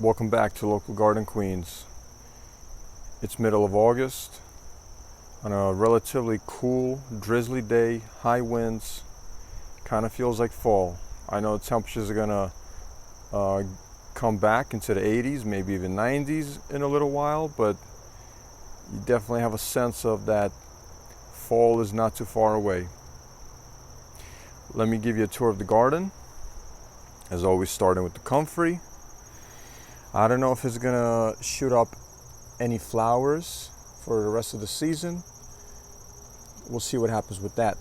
Welcome back to Local Garden Queens. It's middle of August on a relatively cool, drizzly day, high winds. Kind of feels like fall. I know temperatures are gonna come back into the 80s, maybe even 90s in a little while, but you definitely have a sense of that fall is not too far away. Let me give you a tour of the garden. As always, starting with the comfrey. I don't know if it's gonna shoot up any flowers for the rest of the season. We'll see what happens with that.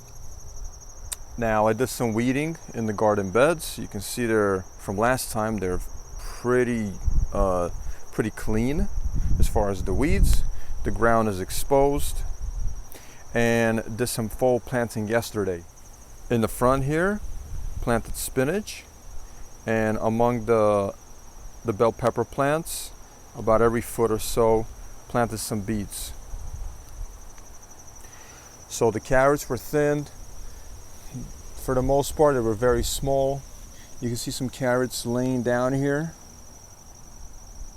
Now, I did some weeding in the garden beds. You can see they're, from last time, they're pretty clean as far as the weeds. The ground is exposed, and did some fall planting yesterday. In the front here, planted spinach, and among the bell pepper plants, about every foot or so, planted some beets. So the carrots were thinned. For the most part, they were very small. You can see some carrots laying down here.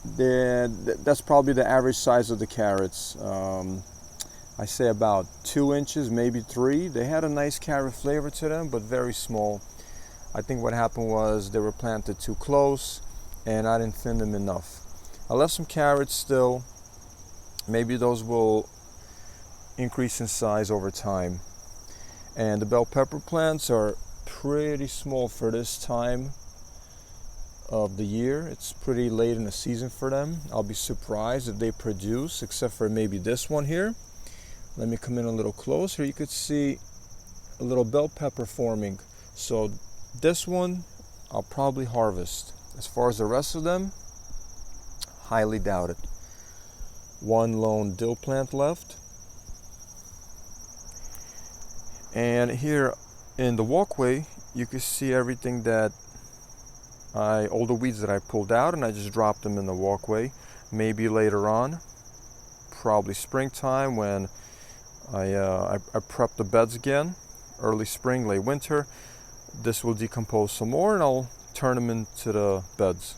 That's probably the average size of the carrots. I say about 2 inches, maybe 3. They had a nice carrot flavor to them, but very small. I think what happened was they were planted too close, and I didn't thin them enough. I left some carrots still. Maybe those will increase in size over time. And the bell pepper plants are pretty small for this time of the year. It's pretty late in the season for them. I'll be surprised if they produce, except for maybe this one here. Let me come in a little closer. You could see a little bell pepper forming. So this one I'll probably harvest. As far as the rest of them, highly doubt it. One lone dill plant left. And here in the walkway, you can see everything that all the weeds that I pulled out, and I just dropped them in the walkway. Maybe later on, probably springtime, when I prep the beds again, early spring, late winter, this will decompose some more, and I'll turn them into the beds.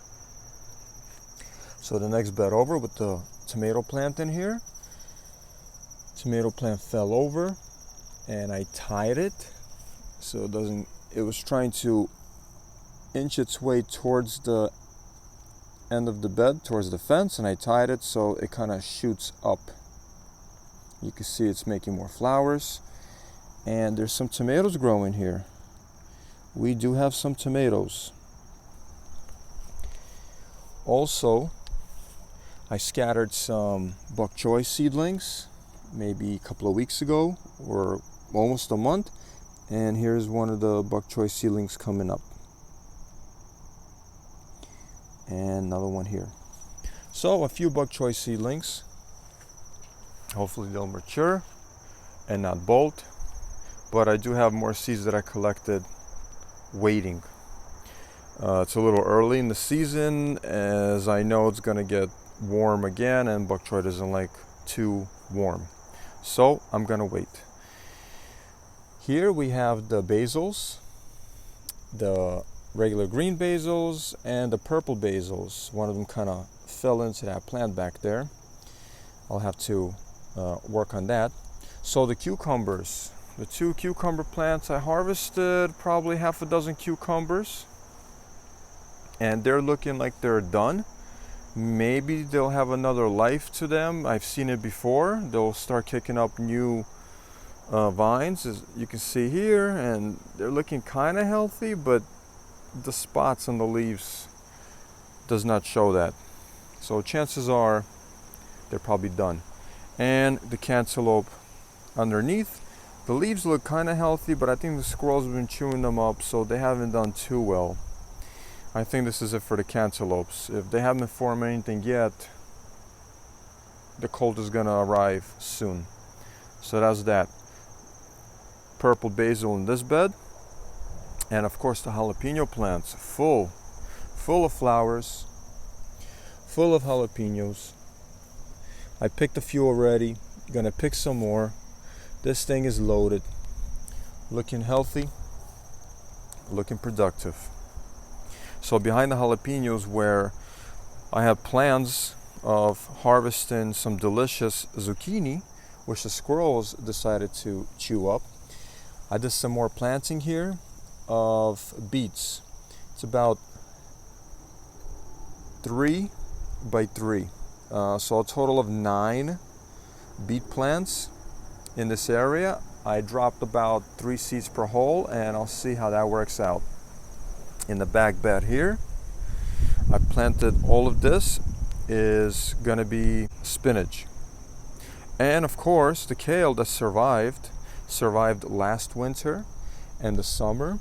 So the next bed over with the tomato plant in here. Tomato plant fell over, and I tied it so it was trying to inch its way towards the end of the bed, towards the fence, and I tied it so it kind of shoots up. You can see it's making more flowers, and there's some tomatoes growing here. We do have some tomatoes. Also, I scattered some bok choy seedlings maybe a couple of weeks ago, or almost a month, and here's one of the bok choy seedlings coming up, and another one here. So a few bok choy seedlings. Hopefully they'll mature and not bolt, but I do have more seeds that I collected waiting. It's a little early in the season, as I know it's gonna get warm again, and bok choy doesn't like too warm, so I'm gonna wait. Here we have the basils, the regular green basils and the purple basils. One of them kind of fell into that plant back there. I'll have to work on that. So the cucumbers, the 2 cucumber plants, I harvested probably half a dozen cucumbers, and they're looking like they're done. Maybe they'll have another life to them. I've seen it before. They'll start kicking up new vines, as you can see here, and they're looking kind of healthy, but the spots on the leaves does not show that. So chances are they're probably done. And the cantaloupe underneath, the leaves look kind of healthy, but I think the squirrels have been chewing them up, so they haven't done too well. I think this is it for the cantaloupes. If they haven't formed anything yet, the cold is gonna arrive soon. So that's that. Purple basil in this bed, and of course the jalapeno plants, full of flowers, full of jalapenos. I picked a few already, gonna pick some more. This thing is loaded, looking healthy, looking productive. So behind the jalapenos, where I have plans of harvesting some delicious zucchini, which the squirrels decided to chew up. I did some more planting here of beets. It's about 3 by 3. So a total of 9 beet plants in this area. I dropped about 3 seeds per hole, and I'll see how that works out. In the back bed here, I planted all of this is gonna be spinach. And of course, the kale that survived last winter and the summer,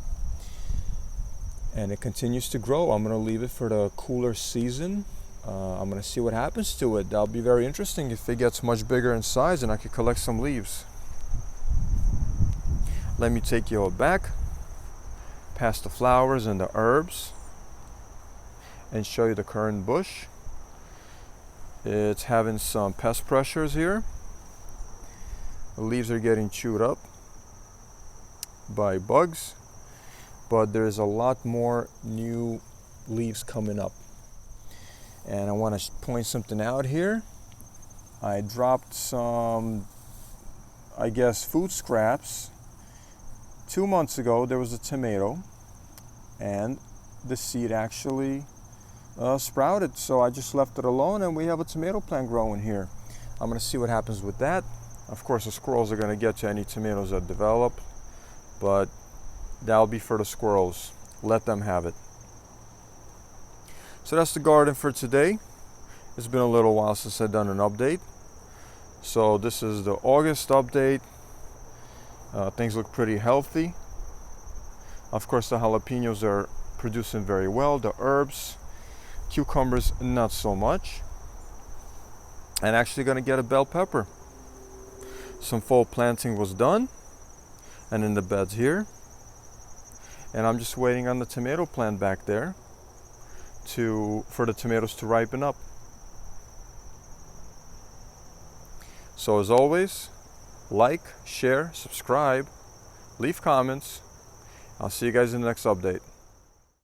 and it continues to grow. I'm gonna leave it for the cooler season. I'm gonna see what happens to it. That'll be very interesting if it gets much bigger in size and I could collect some leaves. Let me take you back past the flowers and the herbs and show you the currant bush. It's having some pest pressures here. The leaves are getting chewed up by bugs, but there's a lot more new leaves coming up. And I want to point something out here. I dropped some, I guess, food scraps. 2 months ago there was a tomato, and the seed actually sprouted, so I just left it alone and we have a tomato plant growing here. I'm going to see what happens with that. Of course, the squirrels are going to get to any tomatoes that develop, but that'll be for the squirrels. Let them have it. So that's the garden for today. It's been a little while since I've done an update. So this is the August update. Things look pretty healthy. Of course, the jalapenos are producing very well. The herbs, cucumbers, not so much. And actually going to get a bell pepper. Some fall planting was done, and in the beds here. And I'm just waiting on the tomato plant back there for the tomatoes to ripen up. So as always, like, share, subscribe, leave comments. I'll see you guys in the next update.